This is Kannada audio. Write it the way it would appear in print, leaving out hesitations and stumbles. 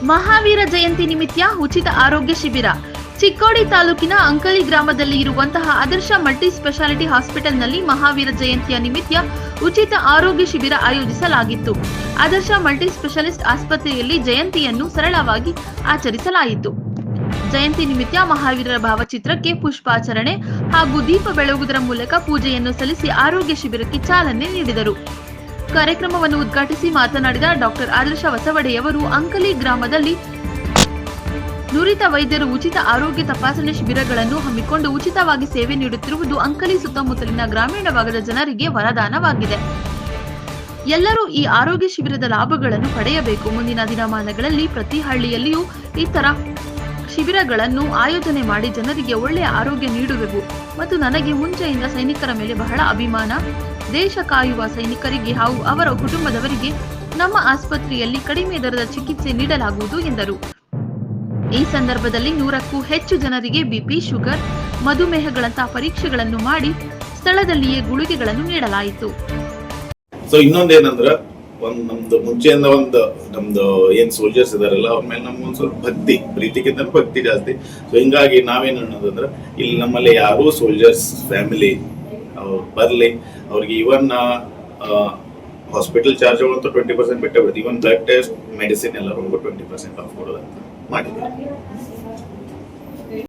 ಮಹಾವೀರ ಜಯಂತಿ ನಿಮಿತ್ತ ಉಚಿತ ಆರೋಗ್ಯ ಶಿಬಿರ. ಚಿಕ್ಕೋಡಿ ತಾಲೂಕಿನ ಅಂಕಲಿ ಗ್ರಾಮದಲ್ಲಿ ಇರುವಂತಹ ಆದರ್ಶ ಮಲ್ಟಿ ಸ್ಪೆಷಾಲಿಟಿ ಹಾಸ್ಪಿಟಲ್ನಲ್ಲಿ ಮಹಾವೀರ ಜಯಂತಿಯ ನಿಮಿತ್ತ ಉಚಿತ ಆರೋಗ್ಯ ಶಿಬಿರ ಆಯೋಜಿಸಲಾಗಿತ್ತು. ಆದರ್ಶ ಮಲ್ಟಿ ಸ್ಪೆಷಾಲಿಸ್ಟ್ ಆಸ್ಪತ್ರೆಯಲ್ಲಿ ಜಯಂತಿಯನ್ನು ಸರಳವಾಗಿ ಆಚರಿಸಲಾಯಿತು. ಜಯಂತಿ ನಿಮಿತ್ತ ಮಹಾವೀರರ ಭಾವಚಿತ್ರಕ್ಕೆ ಪುಷ್ಪಾಚರಣೆ ಹಾಗೂ ದೀಪ ಬೆಳಗುವುದರ ಮೂಲಕ ಪೂಜೆಯನ್ನು ಸಲ್ಲಿಸಿ ಆರೋಗ್ಯ ಶಿಬಿರಕ್ಕೆ ಚಾಲನೆ ನೀಡಿದರು. ಕಾರ್ಯಕ್ರಮವನ್ನು ಉದ್ಘಾಟಿಸಿ ಮಾತನಾಡಿದ ಡಾಕ್ಟರ್ ಆದರ್ಶ ವಸವಡೆಯವರು ಅಂಕಲಿ ಗ್ರಾಮದಲ್ಲಿ ನುರಿತ ವೈದ್ಯರು ಉಚಿತ ಆರೋಗ್ಯ ತಪಾಸಣೆ ಶಿಬಿರಗಳನ್ನು ಹಮ್ಮಿಕೊಂಡು ಉಚಿತವಾಗಿ ಸೇವೆ ನೀಡುತ್ತಿರುವುದು ಅಂಕಲಿ ಸುತ್ತಮುತ್ತಲಿನ ಗ್ರಾಮೀಣ ಭಾಗದ ಜನರಿಗೆ ವರದಾನವಾಗಿದೆ. ಎಲ್ಲರೂ ಈ ಆರೋಗ್ಯ ಶಿಬಿರದ ಲಾಭಗಳನ್ನು ಪಡೆಯಬೇಕು. ಮುಂದಿನ ದಿನಮಾನಗಳಲ್ಲಿ ಪ್ರತಿ ಹಳ್ಳಿಯಲ್ಲಿಯೂ ಈ ತರ ಶಿಬಿರಗಳನ್ನು ಆಯೋಜನೆ ಮಾಡಿ ಜನರಿಗೆ ಒಳ್ಳೆಯ ಆರೋಗ್ಯ ನೀಡುವೆವು ಮತ್ತು ನನಗೆ ಮುಂಚೆಯಿಂದ ಸೈನಿಕರ ಮೇಲೆ ಬಹಳ ಅಭಿಮಾನ. ದೇಶ ಕಾಯುವ ಸೈನಿಕರಿಗೆ ಹಾಗೂ ಅವರ ಕುಟುಂಬದವರಿಗೆ ನಮ್ಮ ಆಸ್ಪತ್ರೆಯಲ್ಲಿ ಕಡಿಮೆ ದರದ ಚಿಕಿತ್ಸೆ ನೀಡಲಾಗುವುದು ಎಂದರು. ಈ ಸಂದರ್ಭದಲ್ಲಿ 100ಕ್ಕೂ ಹೆಚ್ಚು ಜನರಿಗೆ ಬಿಪಿ, ಶುಗರ್, ಮಧುಮೇಹಗಳಂತಹ ಪರೀಕ್ಷೆಗಳನ್ನು ಮಾಡಿ ಸ್ಥಳದಲ್ಲಿಯೇ ಗುಳಿಗೆಗಳನ್ನು ನೀಡಲಾಯಿತು. ಇನ್ನೊಂದೇನಂದ್ರ ನಮ್ದು ಮುಂಚೆಯಿಂದ ನಮ್ದು ಏನ್ ಸೋಲ್ಜರ್ಸ್ ಇದಾರಲ್ಲ ಅವ್ರ ಮೇಲೆ ನಮ್ಗೊಂದ್ ಸ್ವಲ್ಪ ಪ್ರೀತಿಗಿಂತ ಭಕ್ತಿ ಜಾಸ್ತಿ. ಸೊ ಹಿಂಗಾಗಿ ನಾವೇನ್ ಅನ್ನೋದಂದ್ರ ಇಲ್ಲಿ ನಮ್ಮಲ್ಲಿ ಯಾರು ಸೋಲ್ಜರ್ಸ್ ಫ್ಯಾಮಿಲಿ ಬರ್ಲಿ, ಅವ್ರಿಗೆ ಇವನ್ ಹಾಸ್ಪಿಟಲ್ ಚಾರ್ಜ್ ಅಂತೂ 20% ಬಿಟ್ಟೆ ಬರುತ್ತೆ. ಇವನ್ ಬ್ಲಡ್ ಟೆಸ್ಟ್, ಮೆಡಿಸಿನ್ ಎಲ್ಲ 20% ಆಫ್ ಕೊಡೋದಂತ ಮಾಡಿದ್ದಾರೆ.